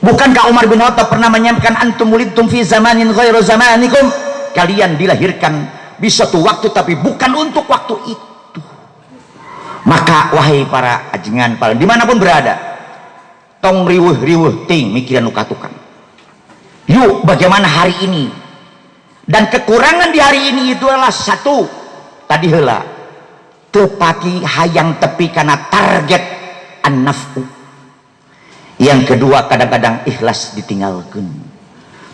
Bukankah Umar bin Khattab pernah menyampaikan, antum wulidtum fi zamanin ghairu zamanikum, kalian dilahirkan di suatu waktu tapi bukan untuk waktu itu. Maka wahai para ajengan, para dimanapun berada, tong riweuh-riweuh ting mikiran ukatukan. Yuk, bagaimana hari ini? Dan kekurangan di hari ini itu adalah satu, tadi heula tepati hayang tepi karena target an-naf'u. Yang kedua, kadang-kadang ikhlas ditinggalkan.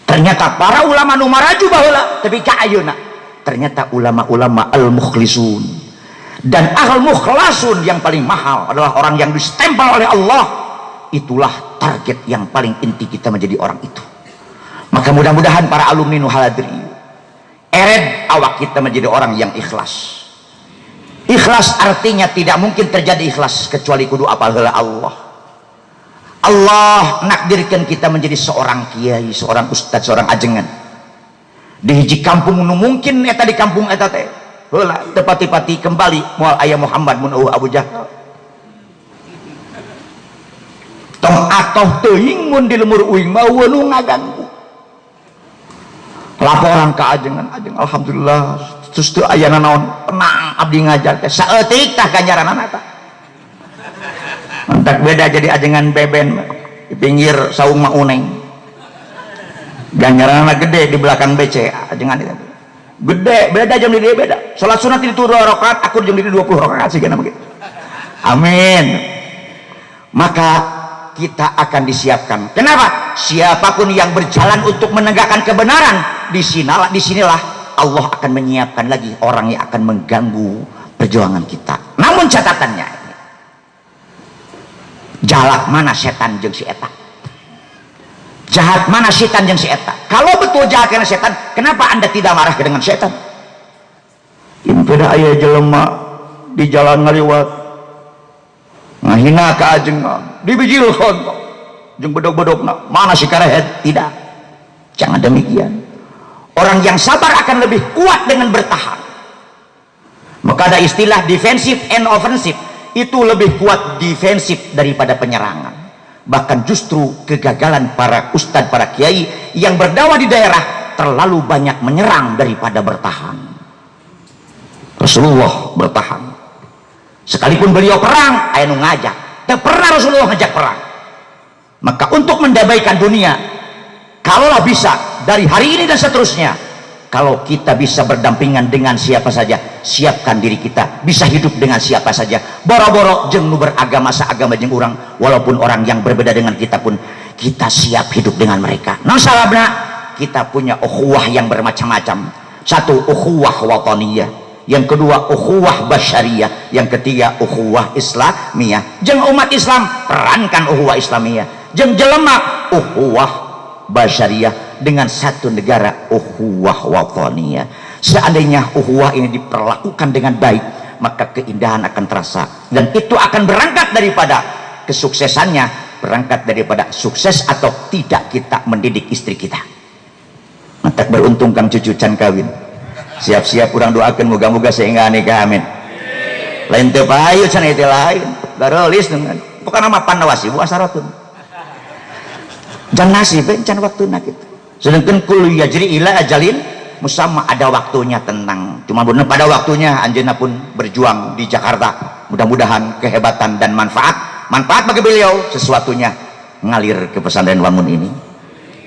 Ternyata para ulama nu maraju baheula tapi ka ayeuna ternyata ulama-ulama al-mukhlisun dan al-mukhlasun yang paling mahal adalah orang yang distempel oleh Allah. Itulah target yang paling inti kita menjadi orang itu. Maka mudah-mudahan para alumni nu haladri ered awak kita menjadi orang yang ikhlas. Ikhlas artinya tidak mungkin terjadi ikhlas kecuali kudu apal heula Allah. Allah nakdirkan kita menjadi seorang kiai, seorang ustadz, seorang ajengan di hiji kampung nu mungkin eta di kampung eta teh heula tepati-pati kembali moal aya Muhammad mun Abu Jahal tong atoh teuing mun di lemur uing mah nu ngaganggu laporan ka ajengan, ajeng alhamdulillah terus teu aya naon tenang abdi ngajar teh saeutik tah ganjaranna tah. Mantak beda jadi ajengan beben di pinggir saung mauneng ganjaranna gede di belakang BC ajengan itu gede beda jam di dia beda salat sunat itu 2 rakaat aku jam di 20 rakaat sih begitu. Amin. Maka kita akan disiapkan. Kenapa? Siapapun yang berjalan untuk menegakkan kebenaran, disinilah Allah akan menyiapkan lagi orang yang akan mengganggu perjuangan kita. Namun catatannya, jalak mana setan jeung si eta, jahat mana setan jeung si eta. Kalau betul jahat karena setan, kenapa anda tidak marah dengan setan? Impeda aya jelema di jalan ngaliwat ngahina ka ajengan dibijilkeun jeung bedog-bedogna mana si karehet. Tidak, jangan demikian. Orang yang sabar akan lebih kuat dengan bertahan. Maka ada istilah defensive and offensive. Itu lebih kuat defensif daripada penyerangan. Bahkan justru kegagalan para ustadz, para kiai yang berdakwah di daerah terlalu banyak menyerang daripada bertahan. Rasulullah bertahan. Sekalipun beliau perang, aya nu ngajak. Teu pernah Rasulullah ngajak perang. Maka untuk mendamaikan dunia, kalaulah bisa dari hari ini dan seterusnya, kalau kita bisa berdampingan dengan siapa saja, siapkan diri kita bisa hidup dengan siapa saja. Boro-boro jeung nu beragama saagama jeung urang, walaupun orang yang berbeda dengan kita pun kita siap hidup dengan mereka. Nah salabna kita punya ukhuwah yang bermacam-macam. Satu, ukhuwah wataniyah. Yang kedua, ukhuwah basyariyah. Yang ketiga, ukhuwah islamiyah. Jeung umat Islam perankan ukhuwah islamiyah. Jeung jelema ukhuwah basyariyah. Dengan satu negara ukhuwah wataniyah. Seandainya ukhuwah ini diperlakukan dengan baik, maka keindahan akan terasa, dan itu akan berangkat daripada kesuksesannya, berangkat daripada sukses atau tidak kita mendidik istri kita. Mantak beruntung kang cucu can kawin, siap-siap kurang doakan moga-moga sehingga nikah, amin. Lain teu pahayu can itu lain garolis dengan pokokna mapan nawasib asaratun jan nasib can waktuna kitu. Sedangkan kullu yajri ila ajalin musamma, ada waktunya tentang, cuma benar pada waktunya anjeunna pun berjuang di Jakarta. Mudah-mudahan kehebatan dan manfaat bagi beliau sesuatunya ngalir ke pesantren Wangun ini.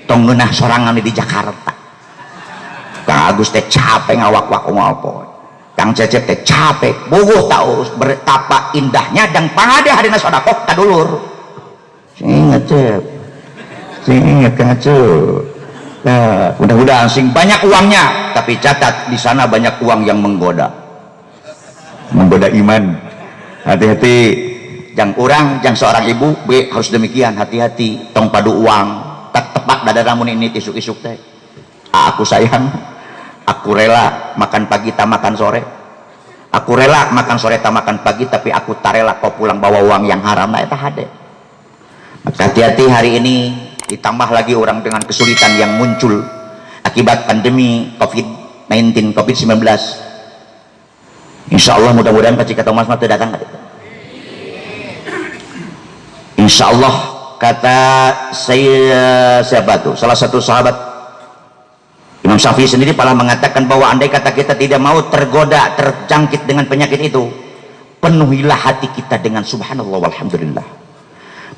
Tong ngeunah sorangan di Jakarta. Kang Agus teh capek ngawak-wak ngopo. Kang Cecep teh capek bogoh tahu betapa indahnya dan pangadeh hadina sedekah ka dulur. Ingat Cep. Ingat Kang Cep. Nah, mudah-mudahan sing banyak uangnya, tapi catat di sana banyak uang yang menggoda iman. Hati-hati, jang urang, jang seorang ibu, harus demikian, hati-hati. Tong padu uang, tak tepak dada namun ini isuk-isuk teh. Aku sayang, aku rela makan pagi tak makan sore. Aku rela makan sore tak makan pagi, tapi aku tak rela kau pulang bawa uang yang haram. Nah, itu hade. Maka hati-hati hari ini. Ditambah lagi orang dengan kesulitan yang muncul akibat pandemi COVID-19, COVID-19. Insya Allah mudah-mudahan Pak Cika Thomas itu datang. Insya Allah kata saya siapa tuh salah satu sahabat Imam Syafi'i sendiri pernah mengatakan bahwa andai kata kita tidak mau tergoda terjangkit dengan penyakit itu, penuhilah hati kita dengan subhanallah walhamdulillah,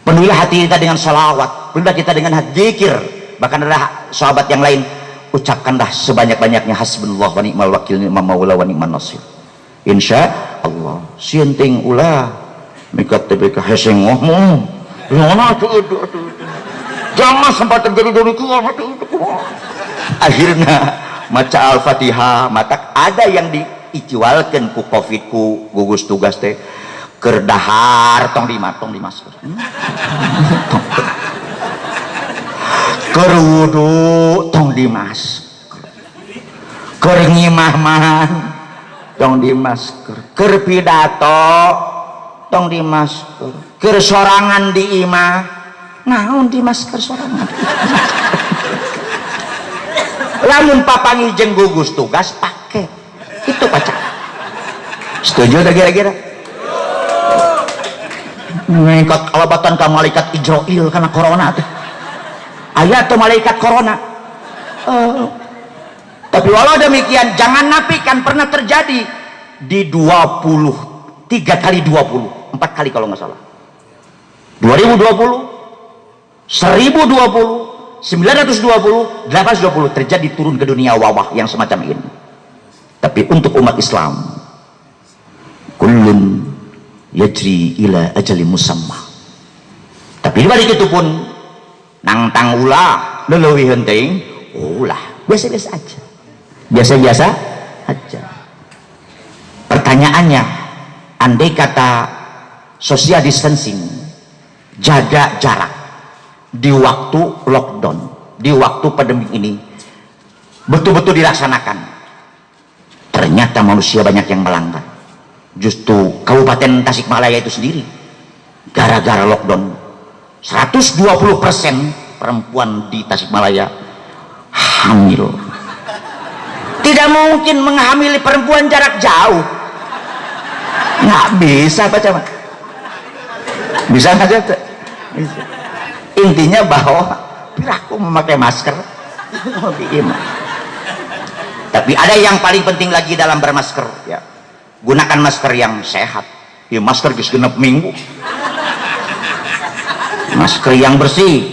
penuhilah hati kita dengan salawat, penuhilah kita dengan zikir. Bahkan ada sahabat yang lain, ucapkanlah sebanyak-banyaknya hasbunallah wa ni'mal wakil ni'mal maula wa ni'man nasir, insya Allah sienting ulah mikat tebeka heseng ngomong jangan sempat terjadi dari kiamat itu. Akhirnya maca al-fatihah mata ada yang diijualkan ku covid ku gugus tugas teh kerdahar tong di masker kerudu tong di masker keringimah-mahan tong di masker kerpidato tong di masker kersorangan di imah naon di masker sorangan lamun papangi jeung gugus tugas pakai itu pacar. Setuju tak kira-kira? Ngangkat kalabatan ka malaikat Israil karena corona teh aya tuh malaikat corona. Tapi walau demikian jangan nafikan pernah terjadi di 3 kali 4 kali kalau nggak salah 2020 1020 920, 820 terjadi turun ke dunia wabah yang semacam ini. Tapi untuk umat Islam, kullun yajri ila ajali musamma. Tapi di balik itu pun nangtang ulah leuwih henteu ulah biasa-biasa aja. Biasa-biasa aja. Pertanyaannya, andai kata social distancing, jaga jarak di waktu lockdown, di waktu pandemi ini betul-betul dilaksanakan, ternyata manusia banyak yang melanggar. Justru Kabupaten Tasikmalaya itu sendiri gara-gara lockdown 120% perempuan di Tasikmalaya hamil. Tidak mungkin menghamili perempuan jarak jauh, nggak bisa baca, bisa nggak bisa. Intinya bahwa perilaku memakai masker tapi ada yang paling penting lagi dalam bermasker ya, gunakan masker yang sehat ya, masker genep minggu, masker yang bersih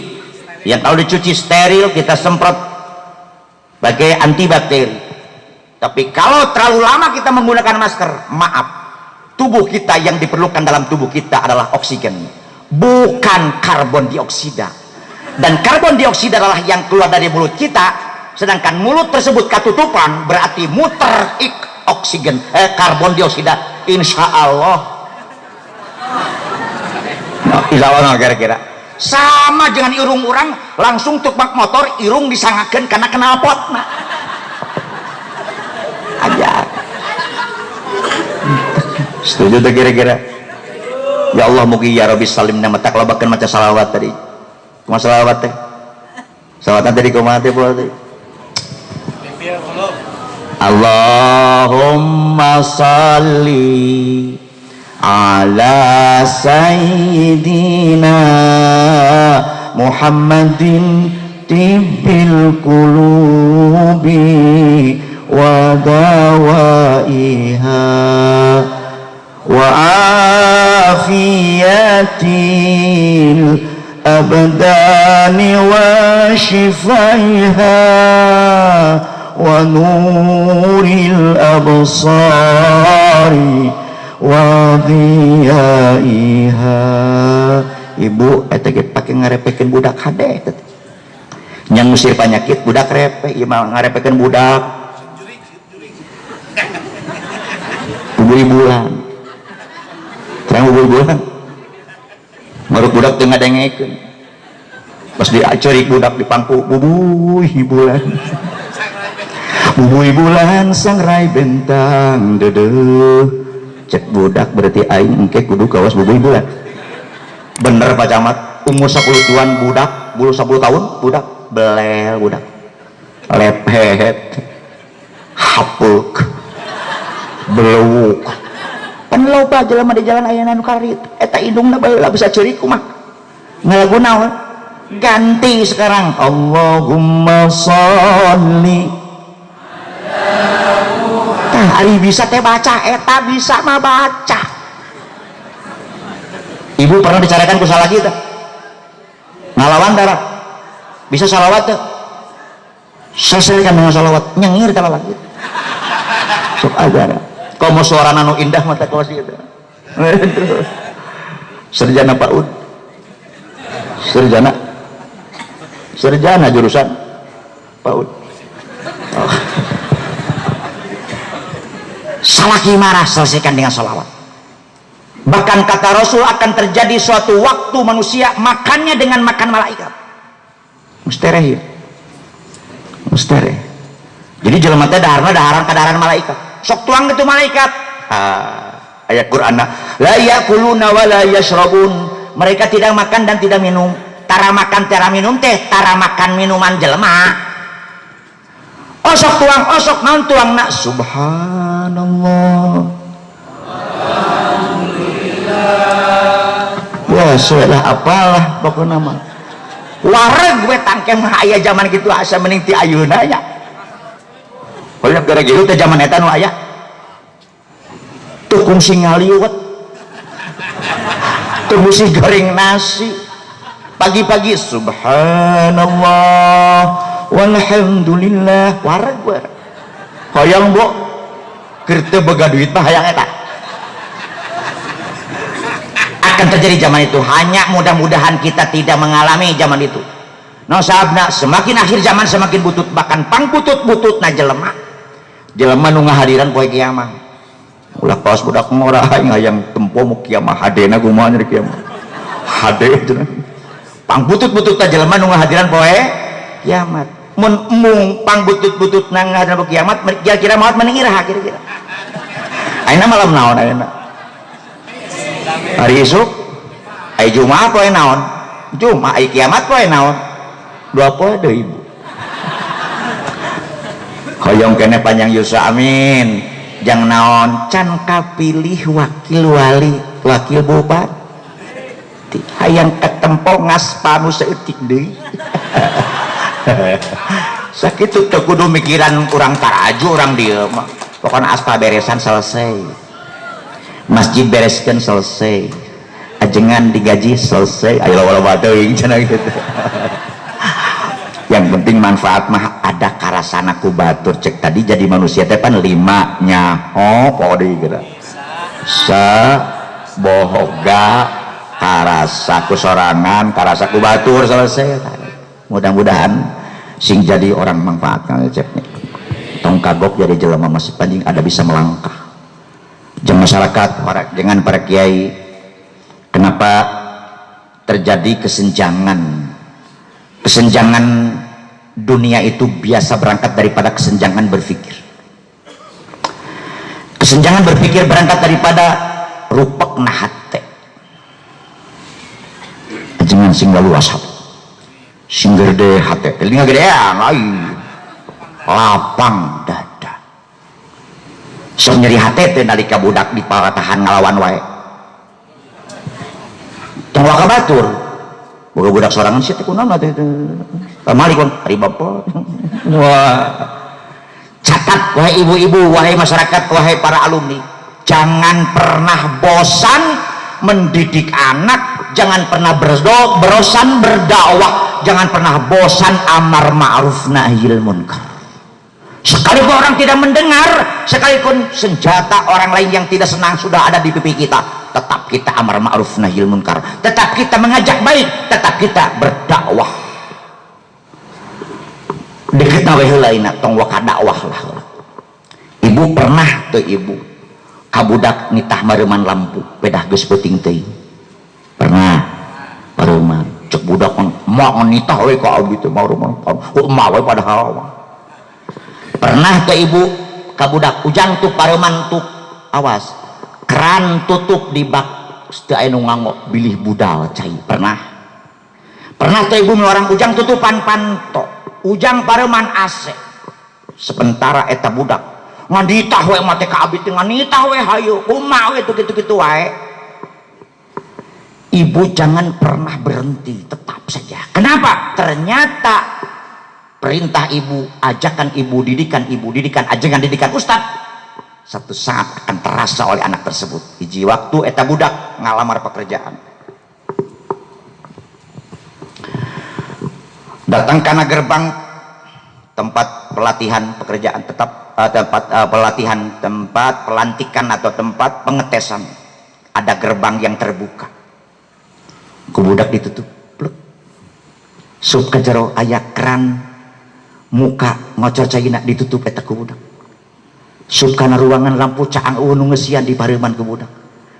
yang kalau dicuci steril kita semprot sebagai antibakteri. Tapi kalau terlalu lama kita menggunakan masker, maaf, tubuh kita yang diperlukan dalam tubuh kita adalah oksigen, bukan karbon dioksida. Dan karbon dioksida adalah yang keluar dari mulut kita, sedangkan mulut tersebut ketutupan berarti muter oksigen karbon dioksida. Insya Allah kira-kira sama dengan irung orang langsung tukmak motor irung disangakan karena knalpot aja. Setuju tuh kira-kira? Ya Allah mugi ya Rabbi salim nama tak labakan maca salawat tadi. Kumaha salawat teh? Salawatan tadi kumaha teh boleh teh? Allahumma salli ala sayyidina Muhammadin tibbil qulubi wa dawaiha wa afiyatil abdani wa shifaiha wa nuril absari wa diyaiha. Ibu eta ge pake ngarepekeun budak hade teh nyang musir penyakit budak repe ieu mah ngarepekeun budak bubuy-bulan terang bubuy-bulan maruk budak teu ngadengekeun pas diacerik budak di pangku bubuy-bulan bubuy-bulan sangrai bentang dedeuh cek budak berarti aing engke kudu kawas bubuy-bulan. Bener Pak Camat, umur 10 tahun budak, bulu 10 tahun budak, belel budak, lepet, hapuk, beluk. Kan loba jelema di jalan aya nu karit, eta indungna baheula bisa ceurik kumaha. ngelagu naon ganti sekarang Allahumma sholli tah ari bisa teh baca eta bisa mah baca. Ibu pernah dicarikan ku salah kita ngalawan darah bisa salawat tuh selesaikan dengan salawat nyengir kalau lagi sok ajar kau mau suara nano indah mata kau sih itu sarjana PAUD sarjana jurusan PAUD oh. Salah kimarah selesaikan dengan salawat. Bahkan kata Rasul akan terjadi suatu waktu manusia makannya dengan makan malaikat. Mustahil. Jadi jelema teh daharan kadaharan malaikat. Sok tuang itu malaikat. Ayat Quran la yakuluna wa la yashrabun. Mereka tidak makan dan tidak minum. Tara makan tara minum teh tara makan minuman jelema. Osok tuang osok naon tuangna subhanallah. Wah, sudah apalah pokoknya mah. Wareg gue tangke mah aya zaman gitu asa mending ti ayeuna nya. Kalau gara gitu teh zaman eta nu aya. Tuh kungsi ngaliwet. Tuh musi goreng nasi. Pagi-pagi subhanallah walhamdulillah wareg gue. Hoyong Bu. Keur teu boga duit mah hayang eta. Akan terjadi zaman itu, hanya mudah-mudahan kita tidak mengalami zaman itu. No sahabna semakin akhir zaman semakin butut, bahkan pang butut na jelema nu ngahadiran poe kiamat. Ulah kaos budak murah yang tempo mu kiamat hadena kumaha nya kiamat. Hade cenah. Pang butut na jelema nu ngahadiran poe kiamat. Mun mung pang butut na ngahadiran poe kiamat kira-kira maot mending iraha kira-kira. Ayeuna malam naon ayeuna? Hari esuk ai Jumaah poe naon Jumaah ai kiamat poe naon dua poe deui Ibu hoyong kene panjang yusa amin jang naon can kapilih wakil wali wakil bupati hayang ketempo ngaspanu saeutik deui sakitu teu kudu mikiran urang taraju urang dieu mah pokona aspa beresan selesai masjid bereskan selesai ajengan digaji selesai ayo wala teuing cenah gitu. Yang penting manfaat mah ada karasana ku batur cek tadi jadi manusia teh pan 5 nyaho podi geura sa bohoga karasa ku sorangan karasa ku batur selesai. Mudah-mudahan sing jadi orang manfaat kang cepnya tong kagok jadi jelema masih panjang ada bisa melangkah jeng masyarakat dengan para kiai. Kenapa terjadi kesenjangan dunia itu biasa berangkat daripada kesenjangan berpikir. Kesenjangan berpikir berangkat daripada rupek nahate jangan sing luas sing gede hate telinga gedean lapang dada sok nyeri hati teh nalika budak di patahan ngalawan wae tong waka batur boga budak sorangan sih teh kunaon teh kamari kon ari bapak wah catat wahai ibu-ibu wahai masyarakat wahai para alumni jangan pernah bosan mendidik anak jangan pernah bosan berdakwah jangan pernah bosan amar ma'ruf nahil munkar. Sekalipun orang tidak mendengar, sekalipun senjata orang lain yang tidak senang sudah ada di pipi kita, tetap kita amar ma'ruf nahil munkar, tetap kita mengajak baik, tetap kita berdakwah. Deket nawe heula ina tong waka dakwah lah. Ibu pernah tuh ibu kabudak nitah mareuman lampu, pedah geus peuting teuing. Pernah mareuman cek budak moal nitah we ka abi teh mareuman. Emak we padahal pernah ke ibu kabudak ujang tuh pareman tuh awas keran tutup di bak teu aya nu nganggo bilih budal cai pernah ke ibu orang ujang tutupan panto ujang pareman AC sementara eta budak nganitah we mate ka abi teh nganitah we hayu kumaha we tuh kitu-kitu wae Ibu jangan pernah berhenti, tetap saja. Kenapa? Ternyata perintah ibu, ajakan ibu, didikan ajakan didikan ustad, satu saat akan terasa oleh anak tersebut. Hiji waktu eta budak ngalamar pekerjaan, datang karena gerbang tempat pelatihan pekerjaan tetap, tempat pelantikan atau tempat pengetesan. Ada gerbang yang terbuka, kubudak ditutup, pluk. Sup kajero aya keran muka ngocor caina ditutup eta kubudak. Sup kana ruangan lampu caang nu ngesian di pareuman kubudak.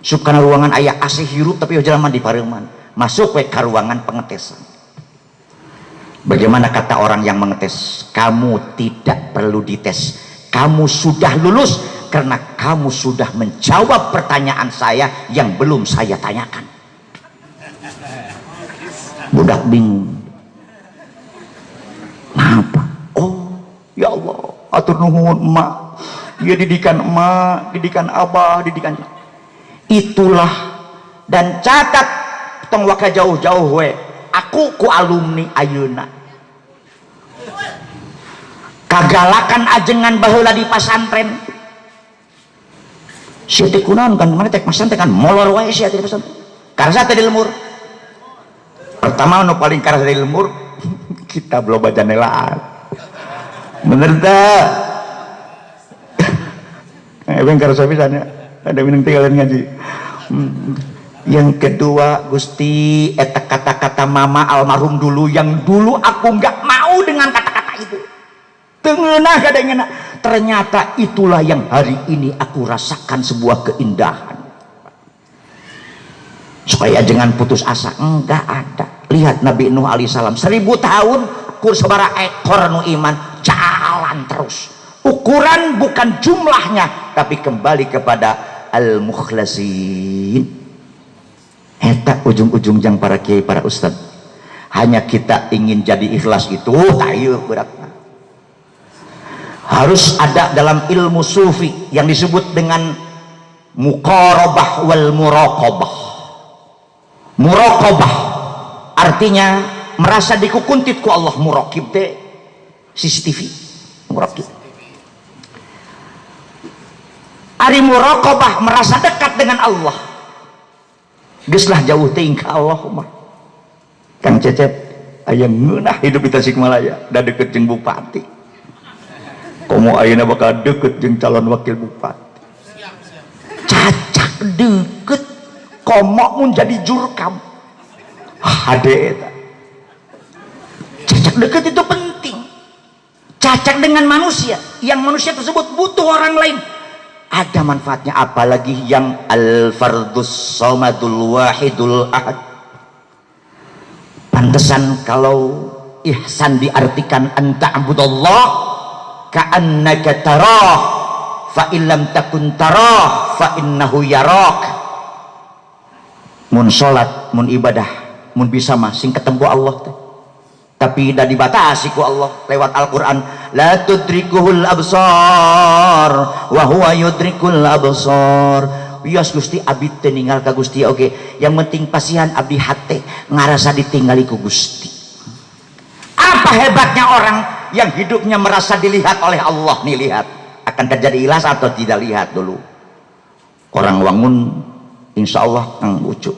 Sup kana ruangan aya AC hirup tapi ojalaman di pareuman. Masuk we ka ruangan pengetesan. Bagaimana kata orang yang mengetes? Kamu tidak perlu dites, kamu sudah lulus karena kamu sudah menjawab pertanyaan saya yang belum saya tanyakan. Budak bingung. Kenapa? Oh ya Allah, atur nuhun emak, ya didikan emak, didikan abah, didikan. Itulah, dan catat tong waka jauh-jauh we, aku ku alumni ayeuna kagalakan ajengan baheula di pasantren. Si teh kunaon kan mana teh pasantren kan molor wae sia di pasantren. Karsa teh di lembur. Pertama nu paling karsa di lembur kita belum baca nelaan. Bener teh. Ebeng karsa pisan ya. Ada minang tinggalan ngaji. Yang kedua, Gusti, eta kata-kata mama almarhum dulu yang dulu aku nggak mau dengan kata-kata itu. Tengenah kadang-kadang. Ternyata itulah yang hari ini aku rasakan sebuah keindahan. Supaya jangan putus asa, enggak ada. Lihat Nabi Nuh alaihissalam 1000 tahun kur sabaraha ekor nu iman jalan terus. Ukuran bukan jumlahnya tapi kembali kepada al-mukhlasin. Eta ujung-ujung jang para kiai, para ustad. Hanya kita ingin jadi ikhlas itu tayu beratna. Harus ada dalam ilmu sufi yang disebut dengan muqarabah wal muraqabah. Muraqabah artinya merasa dikukuntit ku Allah. Muraqib teh CCTV, muraqib. Ari muraqabah merasa dekat dengan Allah. Geuslah jauh teuing ka Allah mah. Kang Cecep aya ngeunah hidup di Tasikmalaya da deukeut jeung bupati. Komo ayeuna bakal deukeut jeung calon wakil bupati. Cacak deukeut komo mun jadi jurkam. Hade eta. Cacak deukeut itu penting. Cacak dengan manusia, yang manusia tersebut butuh orang lain. Ada manfaatnya, apalagi yang al-fardus somadul wahidul ahad. Pantesan kalau ihsan diartikan anta'budallah ka'annaka tarah fa illam takun tarah fa innahu yarak. Mun salat, mun ibadah, mun bisa mah sing ketemu Allah teh. Tapi dah dibatasi ku Allah lewat Al-Quran. La tudrikuhul absar wa huwa yudrikul absar. Wios Gusti abdi teu ninggal ka Gusti oge. Yang penting pasihan abdi hate ngarasa ditinggali ku Gusti. Apa hebatnya orang yang hidupnya merasa dilihat oleh Allah? Nih lihat, akan terjadi ikhlas atau tidak? Lihat dulu. Orang wangun insya Allah Kang Ucu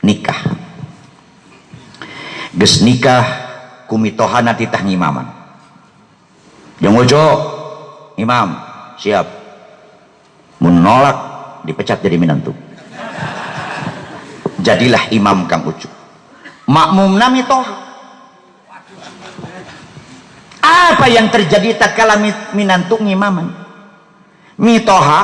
nikah. Geus nikah kumitohana titah ngimaman. Yang Ucu imam siap. Menolak dipecat jadi minantu. Jadilah imam Kang Ucu. Makmumna mitoha. Apa yang terjadi tatkala minantu ngimaman? Mitoha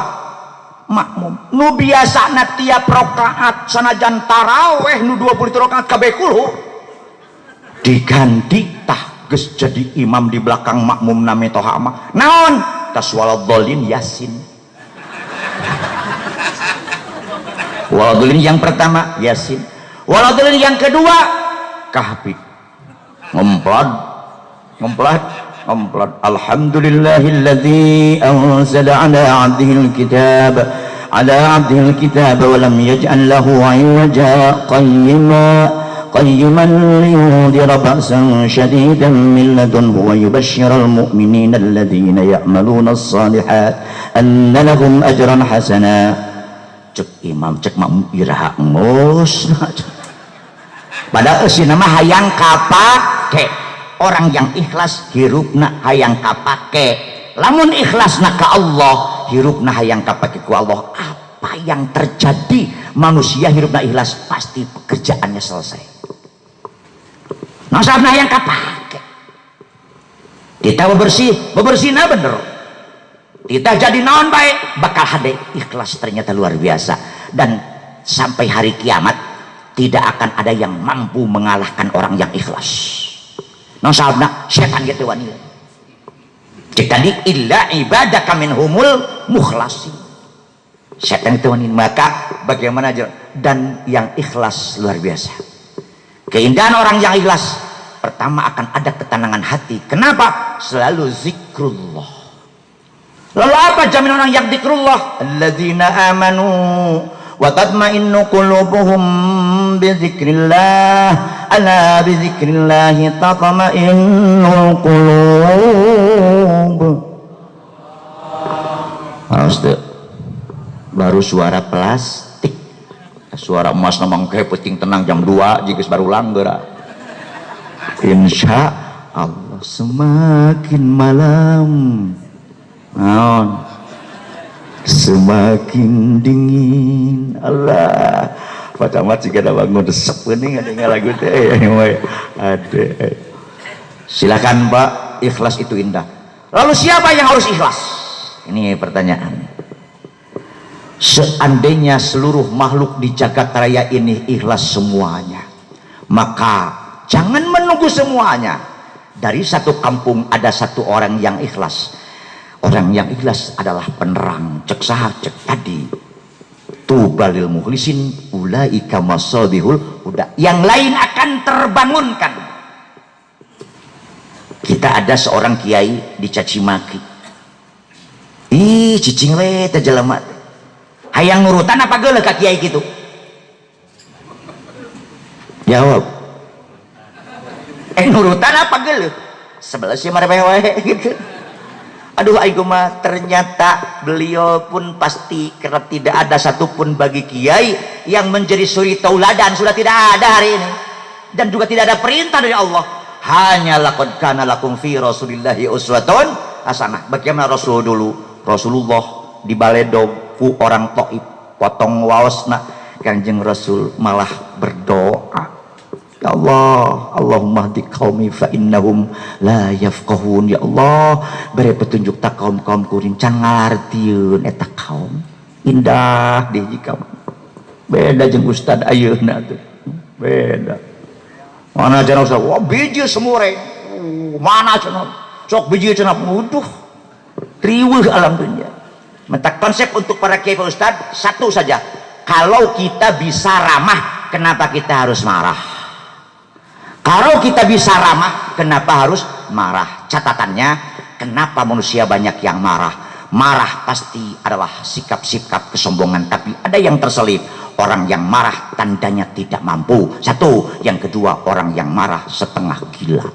makmum. Nu biasana tiap rakaat sanajan taraweh nu 20 rakaat kabeh kulu diganti tah geus jadi imam di belakang makmum nami toha mah naon tas waladhdallin yasin. Waladhdallin yang pertama yasin, waladhdallin yang kedua kahfi. Ngomplad alhamdulillahilladzi anzala ala 'abdihil kitab على عبده الكتاب ولم يجعل له عوجا قيما لينذر بأسا شديدا من لدنه ويبشر المؤمنين الذين يعملون الصالحات أن لهم أجرا حسنا. Cek imam cek makmum iraha mus padahal si nama hayang kapake orang yang ikhlas hirupna hayang kapake lamun ikhlasna ka Allah hirupna hayang kapake ku Allah. Apa yang terjadi manusia hirupna ikhlas pasti pekerjaannya selesai. Nasabna hayang kapake kita bebersihna bener kita jadi naon baik bakal hade ikhlas ternyata luar biasa dan sampai hari kiamat tidak akan ada yang mampu mengalahkan orang yang ikhlas. Nasabna setan gitu wanita cek tadi illa ibadaka minhumul mukhlasin setan itu wanita maka bagaimana aja dan yang ikhlas luar biasa. Keindahan orang yang ikhlas pertama akan ada ketenangan hati. Kenapa? Selalu zikrullah. Lalu apa jaminan orang yang zikrullah? Alladzina amanu wa tatma'innu qulubuhum bi dzikrillah. Ala bi dzikrillah tatma'innul qulub. Astaga. Baru suara plastik. Suara emas namang kayak penting tenang jam 2 jika baru langgera. Insya Allah semakin malam semakin dingin Allah Pak Camat jika ada bangun desep ini nggak lagu teh ada. Silakan Pak, ikhlas itu indah. Lalu siapa yang harus ikhlas? Ini pertanyaan. Seandainya seluruh makhluk di jagat raya ini ikhlas semuanya, maka jangan menunggu semuanya. Dari satu kampung ada satu orang yang ikhlas. Orang yang ikhlas adalah penerang. Cek saha cek tadi tubalil mukhlisin ulaika masabihul huda. Yang lain akan terbangunkan. Kita ada seorang kiai di Caci Maki. Ih cicing we teh jelema. Hayang nurutan apa geuleuh ka kiai kitu? Jawab. Nurutan apa geuleuh? Sebelah si marepeh wae gitu. Aduh aing mah ternyata beliau pun pasti karena tidak ada satupun bagi kiai yang menjadi suri tauladan sudah tidak ada hari ini dan juga tidak ada perintah dari Allah. Hanya laqad kana lakum fi rasulillahi uswatun hasanah. Bagaimana Rasul dulu? Rasulullah di baledog ku orang Taif potong waosna Kanjeng Rasul malah berdoa. Ya Allah, Allahumma hdi qaumi fa innahum la yafqahun. Ya Allah, beri petunjuk ta kaum-kaum kuring can ngalartieun eta kaum. Indah deh jika beda jeung ustad ayeuna tuh. Beda. Mana cenah ustad, wah biji semure. Mana cenah? Sok biji cenah wuduh. Riweuh alam dunia. Mentak konsep untuk para kiai ustad satu saja. Kalau kita bisa ramah, kenapa kita harus marah? Kalau kita bisa ramah, kenapa harus marah? Catatannya, kenapa manusia banyak yang marah? Marah pasti adalah sikap-sikap kesombongan, tapi ada yang terselip. Orang yang marah tandanya tidak mampu. Satu, yang kedua orang yang marah setengah gila.